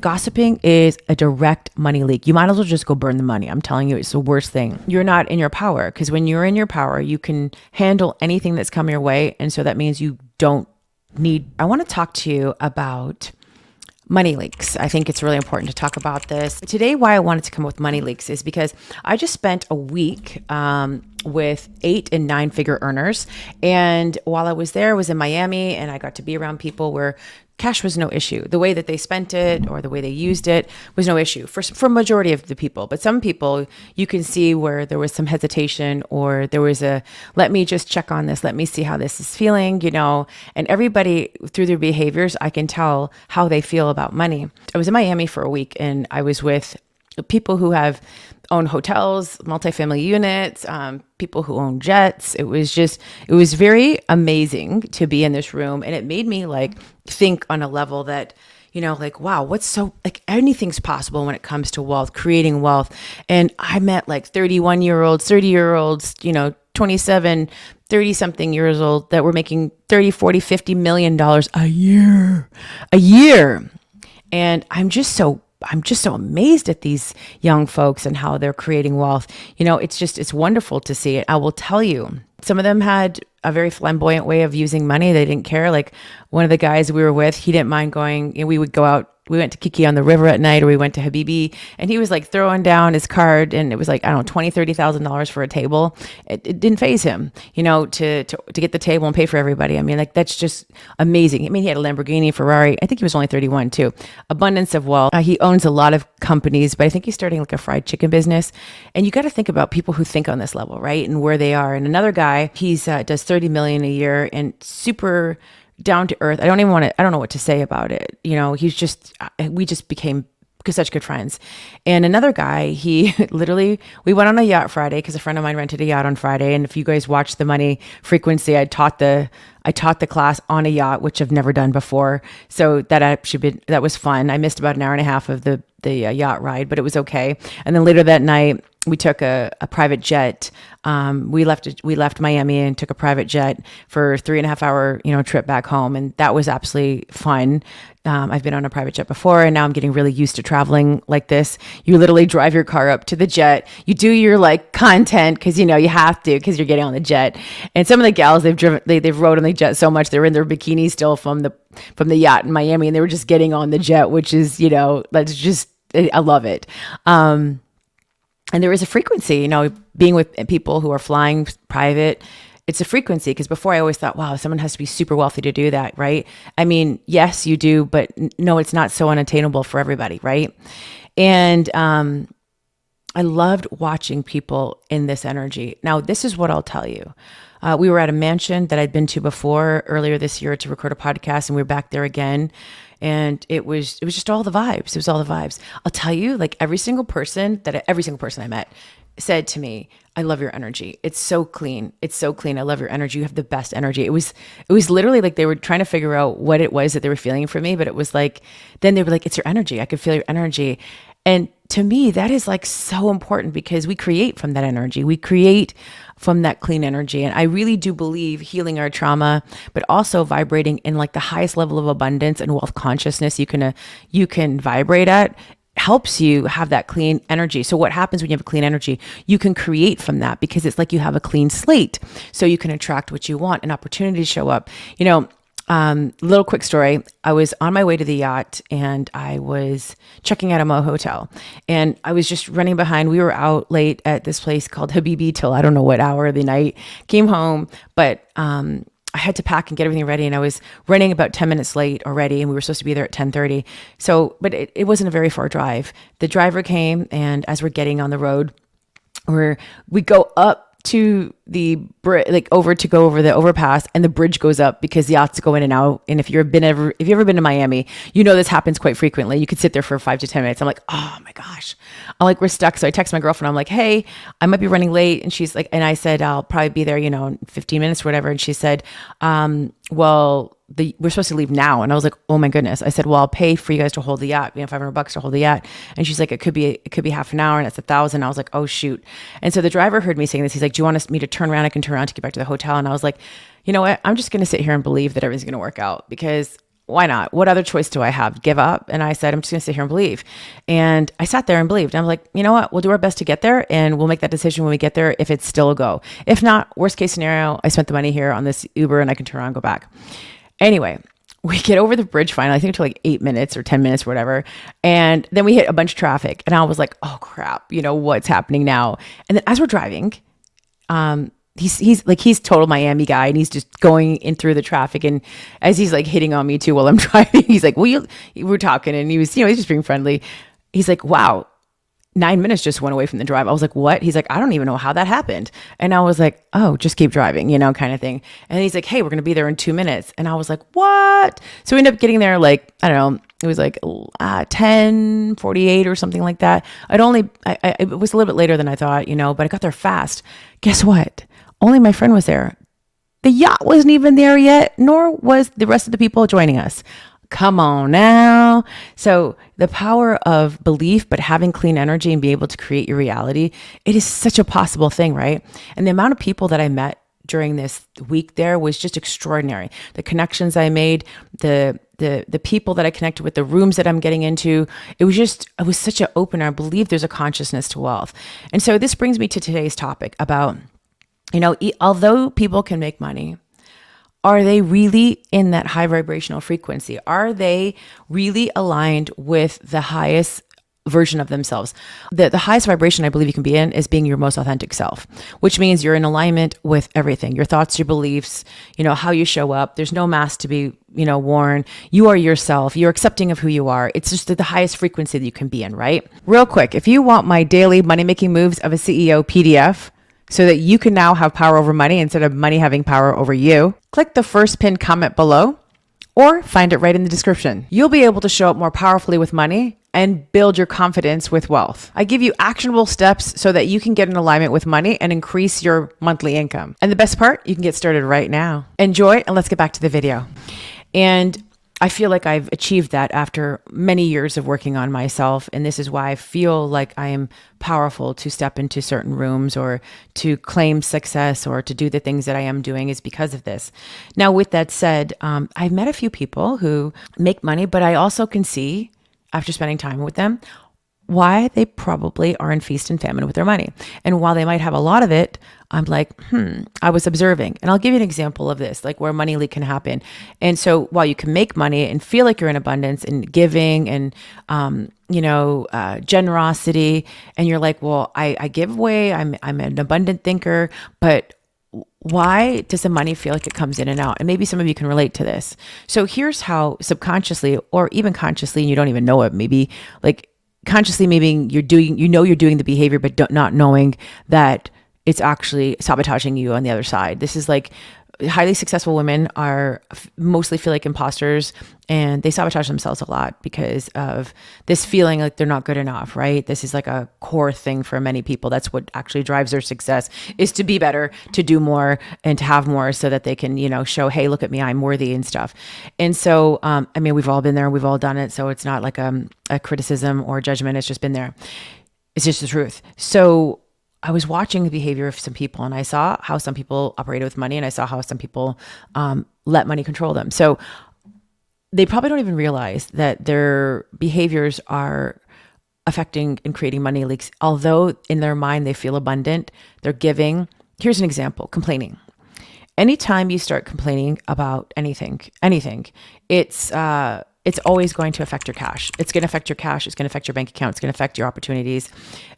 Gossiping is a direct money leak. You might as well just go burn the money. I'm telling you, it's the worst thing. You're not in your power, because when you're in your power, you can handle anything that's come your way. And so that means you don't need. I want to talk to you about money leaks. I think it's really important to talk about this. Today, why I wanted to come up with money leaks is because I just spent a week with 8 and 9 figure earners. And while I was there, I was in Miami, and I got to be around people where cash was no issue. The way that they spent it or the way they used it was no issue for majority of the people. But some people, you can see where there was some hesitation, or there was let me just check on this. Let me see how this is feeling, and everybody through their behaviors, I can tell how they feel about money. I was in Miami for a week, and I was with people who have own hotels, multifamily units, people who own jets. It was very amazing to be in this room. And it made me think on a level that, wow, anything's possible when it comes to wealth, creating wealth. And I met 31-year-olds, 30-year-olds, 27, 30 something years old that were making 30, 40, $50 million a year. And I'm just so amazed at these young folks and how they're creating wealth. It's wonderful to see it. I will tell you, some of them had a very flamboyant way of using money. They didn't care. Like one of the guys we were with, he didn't mind going, we would go out. We went to Kiki on the river at night, or we went to Habibi, and he was throwing down his card, and it was $20,000, $30,000 for a table. It didn't faze him, to get the table and pay for everybody. I mean, that's just amazing. I mean, he had a Lamborghini, Ferrari. I think he was only 31 too. Abundance of wealth. He owns a lot of companies, but I think he's starting a fried chicken business. And you got to think about people who think on this level, right? And where they are. And another guy, he's does 30 million a year and super down to earth. I don't know what to say about it. We just became such good friends. And another guy, he literally, we went on a yacht Friday because a friend of mine rented a yacht on Friday. And if you guys watch the Money Frequency, I taught the class on a yacht, which I've never done before. So that was fun. I missed about an hour and a half of the yacht ride, but it was okay. And then later that night, we took a private jet. We left Miami and took a private jet for a 3.5 hour, trip back home. And that was absolutely fun. I've been on a private jet before, and now I'm getting really used to traveling like this. You literally drive your car up to the jet. You do your content because, you have to, because you're getting on the jet. And some of the gals, they've rode on the jet so much, they're in their bikinis still from the yacht in Miami, and they were just getting on the jet, which is, I love it. And there is a frequency, being with people who are flying private. It's a frequency, because before I always thought, wow, someone has to be super wealthy to do that, right? I mean, yes, you do, but no, it's not so unattainable for everybody, right? And I loved watching people in this energy. Now, this is what I'll tell you. We were at a mansion that I'd been to before earlier this year to record a podcast, and we were back there again. And it was just all the vibes. It was all the vibes. I'll tell you, every single person I met said to me, I love your energy. It's so clean. It's so clean. I love your energy. You have the best energy. It was literally they were trying to figure out what it was that they were feeling from me. But it was then they were it's your energy. I could feel your energy. And to me, that is so important, because we create from that energy. We create from that clean energy. And I really do believe healing our trauma, but also vibrating in the highest level of abundance and wealth consciousness you can vibrate at, helps you have that clean energy. So what happens when you have a clean energy? You can create from that, because it's you have a clean slate. So you can attract what you want and opportunities show up. Little quick story. I was on my way to the yacht, and I was checking out of my hotel, and I was just running behind. We were out late at this place called Habibi till I don't know what hour of the night. Came home, but I had to pack and get everything ready, and I was running about 10 minutes late already, and we were supposed to be there at 10:30. So, but it wasn't a very far drive. The driver came, and as we're getting on the road, we go up to the bridge, over the overpass, and the bridge goes up because the yachts go in and out. And if you've ever been to Miami, this happens quite frequently. You could sit there for 5 to 10 minutes. I'm oh my gosh, we're stuck. So I text my girlfriend. I'm hey, I might be running late. And she's and I said, I'll probably be there, in 15 minutes or whatever. And she said, well, we're supposed to leave now. And I was oh my goodness. I said, well, I'll pay for you guys to hold the yacht, $500 to hold the yacht. And she's it could be half an hour, and it's $1,000. I was oh shoot. And so the driver heard me saying this. He's do you want me to turn around? I can turn around to get back to the hotel. And I was you know what? I'm just going to sit here and believe that everything's going to work out, because why not? What other choice do I have? Give up? And I said, I'm just going to sit here and believe. And I sat there and believed. I'm like, you know what? We'll do our best to get there, and we'll make that decision when we get there if it's still a go. If not, worst case scenario, I spent the money here on this Uber and I can turn around and go back. Anyway, we get over the bridge finally. I think it took like 8 minutes or 10 minutes or whatever. And then we hit a bunch of traffic. And I was like, oh crap, what's happening now? And then as we're driving, he's total Miami guy, and he's just going in through the traffic. And as he's like hitting on me too while I'm driving, he's like, we're talking, and he was, he's just being friendly. He's like, wow, 9 minutes just went away from the drive. I was like, what? He's like, I don't even know how that happened. And I was like, oh, just keep driving, kind of thing. And he's like, hey, we're going to be there in 2 minutes. And I was like, what? So we ended up getting there like, I don't know, it was like 10:48 or something like that. It was a little bit later than I thought, but I got there fast. Guess what? Only my friend was there. The yacht wasn't even there yet, nor was the rest of the people joining us. Come on now. So the power of belief, but having clean energy and be able to create your reality, it is such a possible thing, right? And the amount of people that I met during this week there was just extraordinary. The connections I made, the people that I connected with, the rooms that I'm getting into, it was such an opener. I believe there's a consciousness to wealth. And so this brings me to today's topic about, although people can make money, are they really in that high vibrational frequency? Are they really aligned with the highest version of themselves? The highest vibration I believe you can be in is being your most authentic self, which means you're in alignment with everything, your thoughts, your beliefs, how you show up. There's no mask to be, worn. You are yourself. You're accepting of who you are. It's just the highest frequency that you can be in, right? Real quick, if you want my daily money-making moves of a CEO PDF, so that you can now have power over money instead of money having power over you, click the first pinned comment below or find it right in the description. You'll be able to show up more powerfully with money and build your confidence with wealth. I give you actionable steps so that you can get in alignment with money and increase your monthly income. And the best part, you can get started right now. Enjoy, and let's get back to the video. And I feel like I've achieved that after many years of working on myself. And this is why I feel like I am powerful to step into certain rooms or to claim success or to do the things that I am doing is because of this. Now, with that said, I've met a few people who make money, but I also can see after spending time with them why they probably are in feast and famine with their money. And while they might have a lot of it, I'm like, I was observing. And I'll give you an example of this, like where money leak can happen. And so while you can make money and feel like you're in abundance and giving and, generosity, and you're like, well, I give away, I'm an abundant thinker, but why does the money feel like it comes in and out? And maybe some of you can relate to this. So here's how subconsciously or even consciously, and you don't even know it, maybe like consciously, maybe you're doing the behavior, but not knowing that it's actually sabotaging you on the other side. This is like highly successful women mostly feel like imposters, and they sabotage themselves a lot because of this feeling like they're not good enough, right? This is like a core thing for many people. That's what actually drives their success, is to be better, to do more, and to have more so that they can, show, hey, look at me, I'm worthy and stuff. And so, we've all been there, we've all done it. So it's not like a criticism or judgment. It's just been there. It's just the truth. So I was watching the behavior of some people, and I saw how some people operated with money, and I saw how some people let money control them. So they probably don't even realize that their behaviors are affecting and creating money leaks. Although in their mind they feel abundant, they're giving. Here's an example: complaining. Anytime you start complaining about anything, it's always going to affect your cash. It's going to affect your cash. It's going to affect your bank account. It's going to affect your opportunities,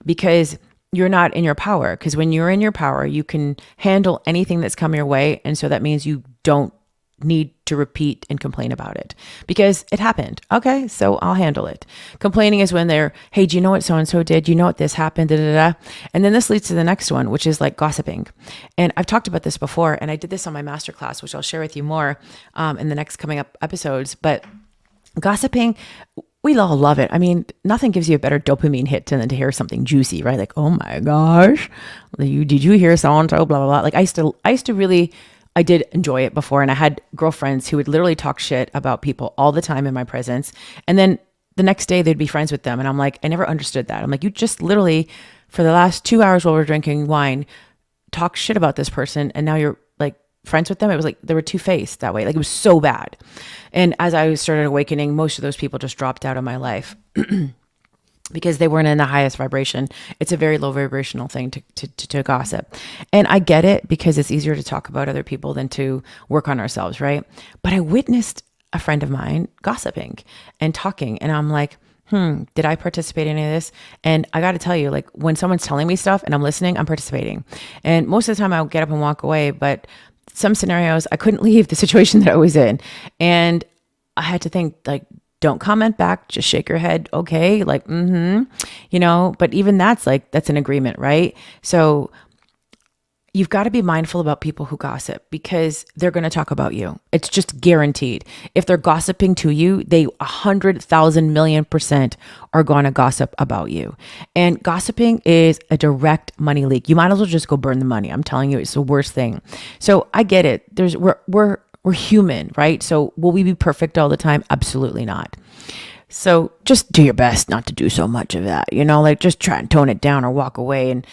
because you're not in your power. Because when you're in your power, you can handle anything that's come your way. And so that means you don't need to repeat and complain about it because it happened. Okay, so I'll handle it. Complaining is when they're, hey, do you know what so-and-so did? Do you know what this happened? Da, da, da. And then this leads to the next one, which is like gossiping. And I've talked about this before, and I did this on my masterclass, which I'll share with you more in the next coming up episodes. But gossiping, we all love it. I mean, nothing gives you a better dopamine hit than to hear something juicy, right? Like, oh my gosh, did you hear so-and-so, blah, blah, blah. Like I did enjoy it before. And I had girlfriends who would literally talk shit about people all the time in my presence. And then the next day they'd be friends with them. And I'm like, I never understood that. I'm like, you just literally, for the last 2 hours while we're drinking wine, talk shit about this person. And now you're like friends with them. It was like they were two-faced that way. Like it was so bad. And as I started awakening, most of those people just dropped out of my life because they weren't in the highest vibration. It's a very low vibrational thing to gossip. And I get it because it's easier to talk about other people than to work on ourselves, right? But I witnessed a friend of mine gossiping and talking. And I'm like, did I participate in any of this? And I got to tell you, like when someone's telling me stuff and I'm listening, I'm participating. And most of the time I'll get up and walk away, but some scenarios I couldn't leave the situation that I was in. And I had to think like, don't comment back, just shake your head. Okay. Like, but even that's an agreement, right? So you've got to be mindful about people who gossip because they're going to talk about you. It's just guaranteed. If they're gossiping to you, they 100,000,000,000% are going to gossip about you. And gossiping is a direct money leak. You might as well just go burn the money. I'm telling you, it's the worst thing. So I get it. We're human, right? So will we be perfect all the time? Absolutely not. So just do your best not to do so much of that, like just try and tone it down or walk away and,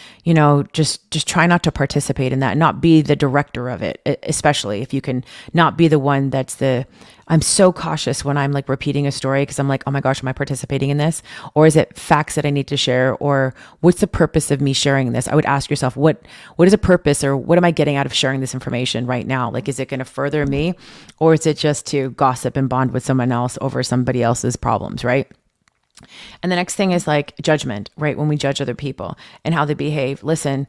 just try not to participate in that, not be the director of it, especially if you can not be the one I'm so cautious when I'm like repeating a story because I'm like, oh my gosh, am I participating in this? Or is it facts that I need to share? Or what's the purpose of me sharing this? I would ask yourself, what is a purpose or what am I getting out of sharing this information right now? Like, is it going to further me or is it just to gossip and bond with someone else over somebody else's problems, right? And the next thing is like judgment, right? When we judge other people and how they behave. Listen,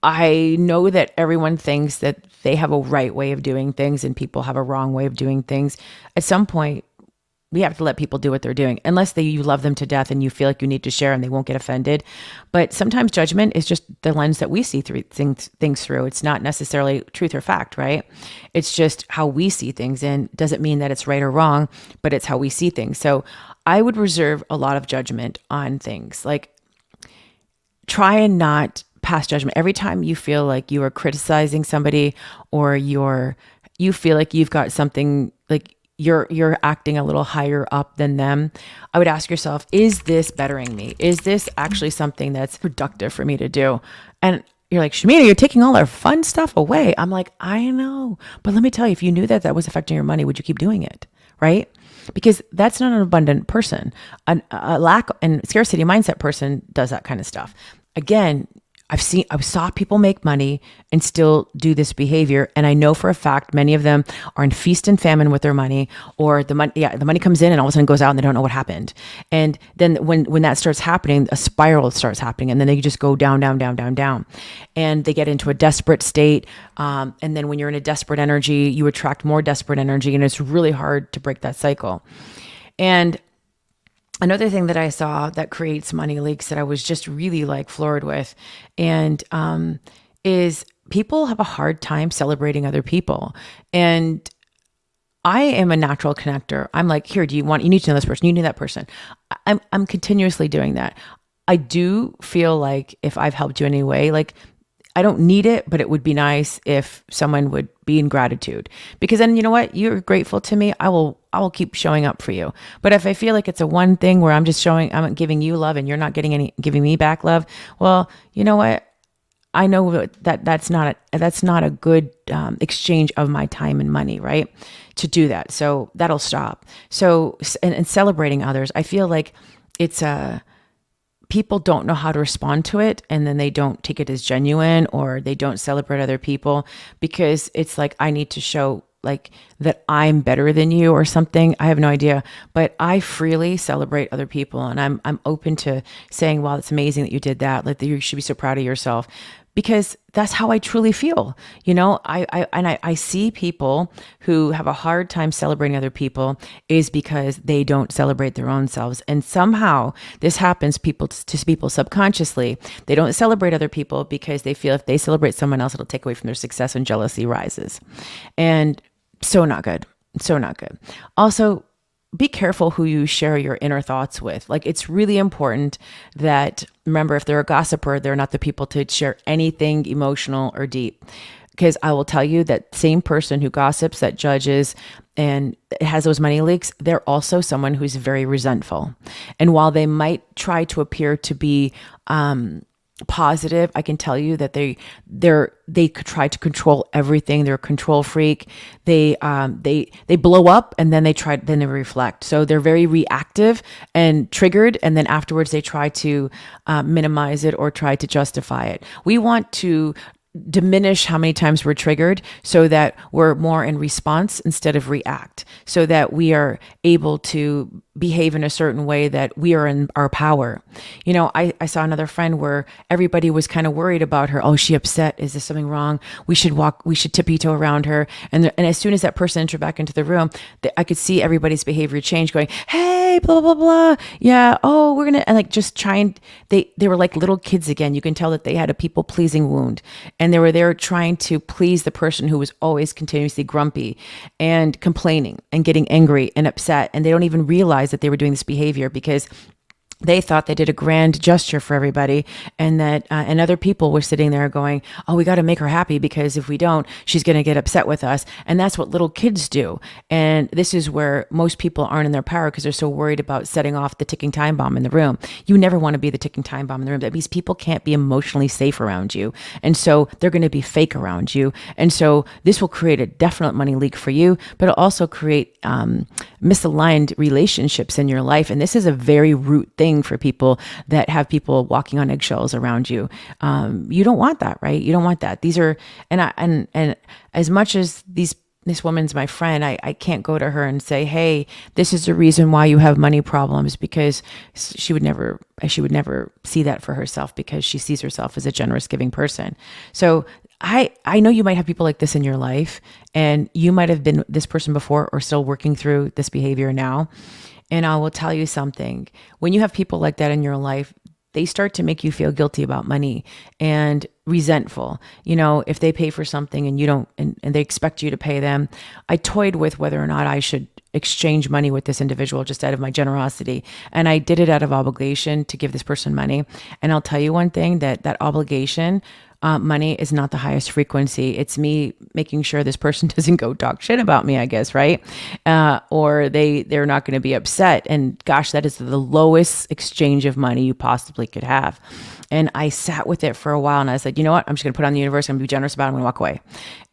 I know that everyone thinks that they have a right way of doing things and people have a wrong way of doing things. At some point, we have to let people do what they're doing, unless you love them to death and you feel like you need to share and they won't get offended. But sometimes judgment is just the lens that we see things through. It's not necessarily truth or fact, right? It's just how we see things, and doesn't mean that it's right or wrong, but it's how we see things. So I would reserve a lot of judgment on things. Like, try and not pass judgment. Every time you feel like you are criticizing somebody or you feel like you've got something, like you're acting a little higher up than them, I would ask yourself, is this bettering me? Is this actually something that's productive for me to do? And you're like, Shamina, you're taking all our fun stuff away. I'm like, I know. But let me tell you, if you knew that was affecting your money, would you keep doing it? Right? Because that's not an abundant person. A lack and scarcity mindset person does that kind of stuff. Again, I saw people make money and still do this behavior. And I know for a fact, many of them are in feast and famine with their money, or the money comes in and all of a sudden goes out and they don't know what happened. And then when that starts happening, a spiral starts happening, and then they just go down, down, down, down, down. And they get into a desperate state. And then when you're in a desperate energy, you attract more desperate energy, and it's really hard to break that cycle. And another thing that I saw that creates money leaks that I was just really like floored with, and is people have a hard time celebrating other people. And I am a natural connector. I'm like, here, you need to know this person, you need that person. I'm continuously doing that. I do feel like if I've helped you in any way, like I don't need it, but it would be nice if someone would be in gratitude, because then you know what? You're grateful to me. I will keep showing up for you. But if I feel like it's a one thing where I'm giving you love and you're not giving me back love, well, you know what? I know that's not a good exchange of my time and money, right? To do that. So that'll stop. So, and celebrating others, I feel like it's people don't know how to respond to it, and then they don't take it as genuine, or they don't celebrate other people because it's like, I need to show like that I'm better than you or something. I have no idea, but I freely celebrate other people, and I'm open to saying, wow, it's amazing that you did that. Like, you should be so proud of yourself, because that's how I truly feel. I see people who have a hard time celebrating other people is because they don't celebrate their own selves. And somehow this happens to people subconsciously. They don't celebrate other people because they feel if they celebrate someone else, it'll take away from their success, and jealousy rises. And so not good. So not good. Also, be careful who you share your inner thoughts with. Like, it's really important that, remember, if they're a gossiper, they're not the people to share anything emotional or deep. Because I will tell you that same person who gossips, that judges, and has those money leaks, they're also someone who's very resentful. And while they might try to appear to be positive, I can tell you that they could try to control everything. They're a control freak. They blow up and then they reflect. So they're very reactive and triggered, and then afterwards they try to minimize it or try to justify it. We want to diminish how many times we're triggered so that we're more in response instead of react, so that we are able to behave in a certain way that we are in our power. I saw another friend where everybody was kind of worried about her. Oh, is she upset? Is there something wrong? We should tippy toe around her. And as soon as that person entered back into the room, I could see everybody's behavior change, going, hey, blah, blah, blah. Yeah. Oh, we're going to, and like just trying, they were like little kids again. You can tell that they had a people pleasing wound, and they were there trying to please the person who was always continuously grumpy and complaining and getting angry and upset. And they don't even realize that they were doing this behavior because they thought they did a grand gesture for everybody, and that and other people were sitting there going, oh, we got to make her happy, because if we don't, she's going to get upset with us. And that's what little kids do. And this is where most people aren't in their power, because they're so worried about setting off the ticking time bomb in the room. You never want to be the ticking time bomb in the room. That means people can't be emotionally safe around you, and so they're going to be fake around you. And so this will create a definite money leak for you, but it'll also create misaligned relationships in your life. And this is a very root thing for people that have people walking on eggshells around you. You don't want that, right? You don't want that. These are, and as much as this woman's my friend, I can't go to her and say, hey, this is the reason why you have money problems, because she would never see that for herself, because she sees herself as a generous, giving person. So I know you might have people like this in your life, and you might have been this person before or still working through this behavior now. And I will tell you something. When you have people like that in your life, they start to make you feel guilty about money and resentful. If they pay for something and you don't, and they expect you to pay them. I toyed with whether or not I should exchange money with this individual just out of my generosity. And I did it out of obligation to give this person money. And I'll tell you one thing, that obligation, money is not the highest frequency. It's me making sure this person doesn't go talk shit about me, I guess, right? Or they're not going to be upset. And gosh, that is the lowest exchange of money you possibly could have. And I sat with it for a while, and I said, you know what? I'm just going to put it on the universe. I'm going to be generous about it. I'm going to walk away.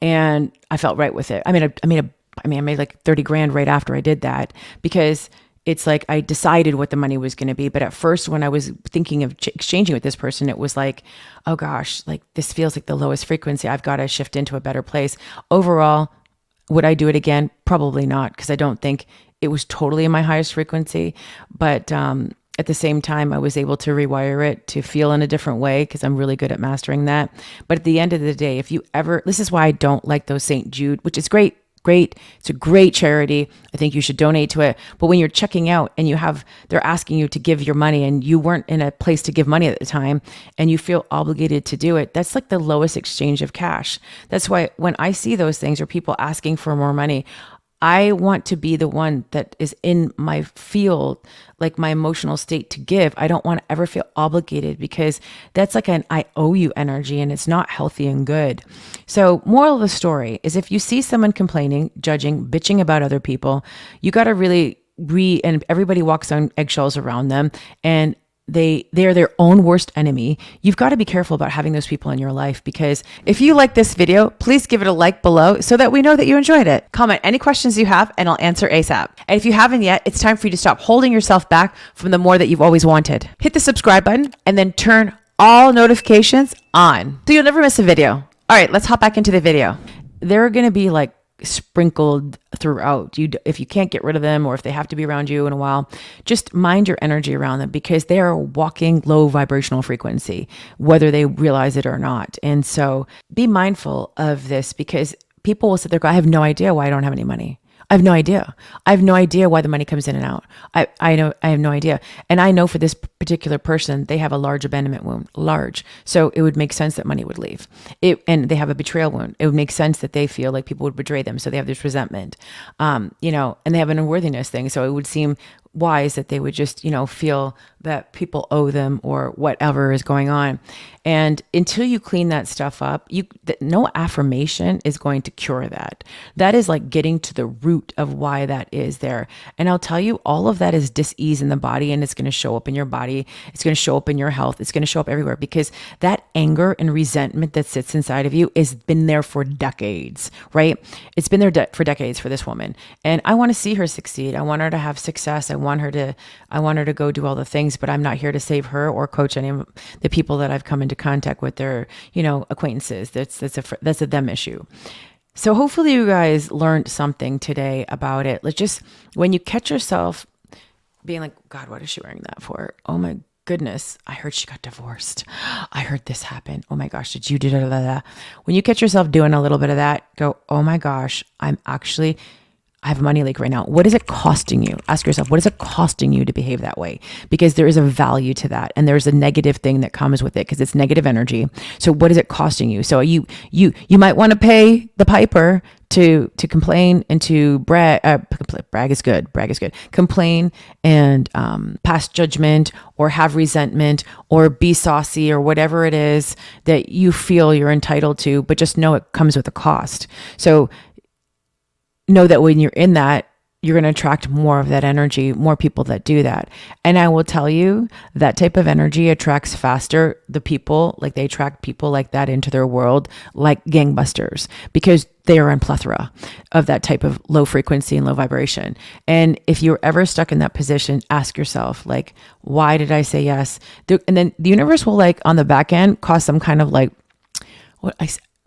And I felt right with it. I made like 30 grand right after I did that, because it's like I decided what the money was going to be. But at first, when I was thinking of exchanging with this person, it was like, oh gosh, like this feels like the lowest frequency. I've got to shift into a better place. Overall, would I do it again? Probably not, because I don't think it was totally in my highest frequency. But at the same time, I was able to rewire it to feel in a different way, because I'm really good at mastering that. But at the end of the day, this is why I don't like those St. Jude, which is great. It's a great charity. I think you should donate to it. But when you're checking out and they're asking you to give your money, and you weren't in a place to give money at the time, and you feel obligated to do it, that's like the lowest exchange of cash. That's why when I see those things, or people asking for more money, I want to be the one that is in my field, like my emotional state, to give. I don't want to ever feel obligated, because that's like an I owe you energy, and it's not healthy and good. So moral of the story is, if you see someone complaining, judging, bitching about other people, you got to really and everybody walks on eggshells around them, and they're their own worst enemy. You've got to be careful about having those people in your life, because if you like this video, please give it a like below so that we know that you enjoyed it. Comment any questions you have and I'll answer ASAP. And if you haven't yet, it's time for you to stop holding yourself back from the more that you've always wanted. Hit the subscribe button and then turn all notifications on so you'll never miss a video. All right, let's hop back into the video. There are going to be like sprinkled throughout. If you can't get rid of them, or if they have to be around you in a while, just mind your energy around them, because they are walking low vibrational frequency, whether they realize it or not. And so be mindful of this, because people will sit there and go, I have no idea why I don't have any money. I have no idea. I have no idea why the money comes in and out. I have no idea. And I know for this particular person, they have a large abandonment wound, large. So it would make sense that money would leave. And they have a betrayal wound. It would make sense that they feel like people would betray them. So they have this resentment, and they have an unworthiness thing. So it would seem wise that they would just, feel that people owe them or whatever is going on. And until you clean that stuff up, no affirmation is going to cure that. That is like getting to the root of why that is there. And I'll tell you, all of that is dis-ease in the body, and it's going to show up in your body. It's going to show up in your health. It's going to show up everywhere, because that anger and resentment that sits inside of you has been there for decades, right? It's been there for decades for this woman. And I want to see her succeed. I want her to have success. I want her to go do all the things, but I'm not here to save her or coach any of the people that I've come into contact with, their, acquaintances. That's a them issue. So hopefully you guys learned something today about it. When you catch yourself being like, God, what is she wearing that for? Oh my goodness, I heard she got divorced. I heard this happen. Oh my gosh, did you do that? When you catch yourself doing a little bit of that, go, oh my gosh, I have a money leak right now. What is it costing you? Ask yourself, what is it costing you to behave that way? Because there is a value to that, and there's a negative thing that comes with it, because it's negative energy. So what is it costing you? So you might want to pay the piper to complain and to brag. Brag is good. Complain and pass judgment, or have resentment, or be saucy, or whatever it is that you feel you're entitled to. But just know it comes with a cost. So know that when you're in that, you're going to attract more of that energy, more people that do that. And I will tell you, that type of energy attracts faster they attract people like that into their world like gangbusters, because they are in plethora of that type of low frequency and low vibration. And if you're ever stuck in that position, ask yourself, like, why did I say yes? And then the universe will, like, on the back end, cause some kind of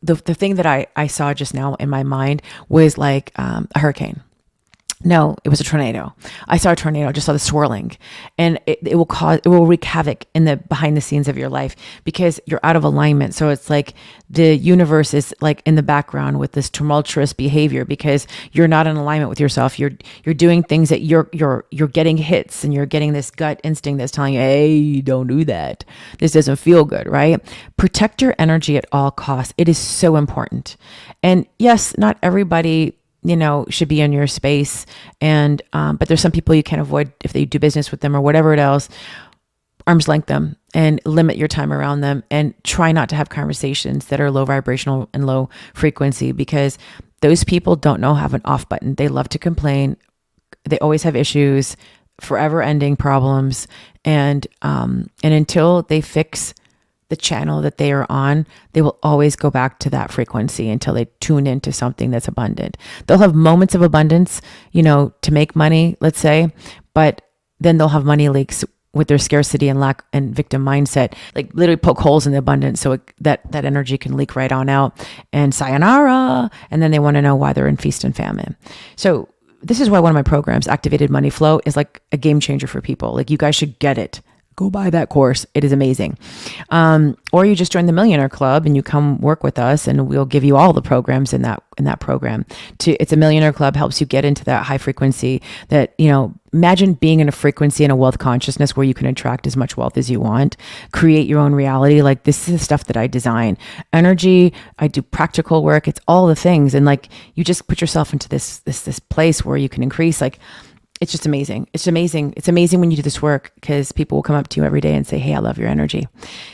the thing that I saw just now in my mind was like a hurricane. No, it was a tornado. I saw a tornado, just saw the swirling, and it will wreak havoc in the behind the scenes of your life, because you're out of alignment. So it's like the universe is like in the background with this tumultuous behavior, because you're not in alignment with yourself. You're doing things that you're getting hits, and you're getting this gut instinct that's telling you, hey, don't do that. This doesn't feel good, right? Protect your energy at all costs. It is so important. And yes, not everybody should be in your space. And, but there's some people you can't avoid if they do business with them or whatever else. Arm's length them and limit your time around them, and try not to have conversations that are low vibrational and low frequency, because those people don't know have an off button. They love to complain. They always have issues, forever ending problems. And until they fix the channel that they are on, they will always go back to that frequency until they tune into something that's abundant. They'll have moments of abundance, to make money, let's say, but then they'll have money leaks with their scarcity and lack and victim mindset, like literally poke holes in the abundance so that energy can leak right on out, and sayonara. And then they want to know why they're in feast and famine. So this is why one of my programs, Activated Money Flow, is like a game changer for people. Like, you guys should get it. Go buy that course. It is amazing. Or you just join the Millionaire Club and you come work with us, and we'll give you all the programs in that program. It's a Millionaire Club, helps you get into that high frequency that, imagine being in a frequency and a wealth consciousness where you can attract as much wealth as you want, create your own reality. Like, this is the stuff that I design. Energy, I do practical work. It's all the things. And like, you just put yourself into this place where you can increase, like, it's just amazing. It's amazing. It's amazing when you do this work, because people will come up to you every day and say, hey, I love your energy.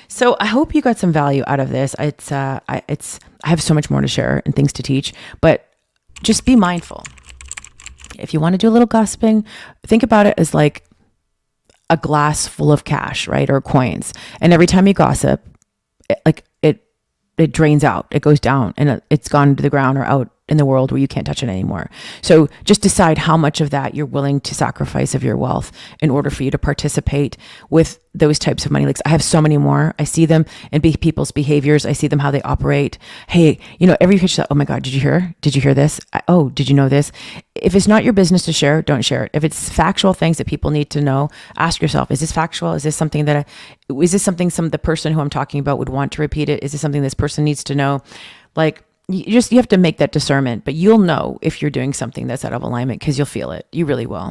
So I hope you got some value out of this. I have so much more to share and things to teach, but just be mindful. If you want to do a little gossiping, think about it as like a glass full of cash, right? Or coins. And every time you gossip, it drains out, it goes down, and it's gone to the ground or out in the world where you can't touch it anymore. So just decide how much of that you're willing to sacrifice of your wealth in order for you to participate with those types of money leaks. I have so many more. I see them in people's behaviors. I see them, how they operate. Hey, every pitch, oh my God, did you hear? Did you hear this? Oh, did you know this? If it's not your business to share, don't share it. If it's factual things that people need to know, ask yourself, is this factual? Is this something the person who I'm talking about would want to repeat it? Is this something this person needs to know? Like, you have to make that discernment, but you'll know if you're doing something that's out of alignment, because you'll feel it. You really will.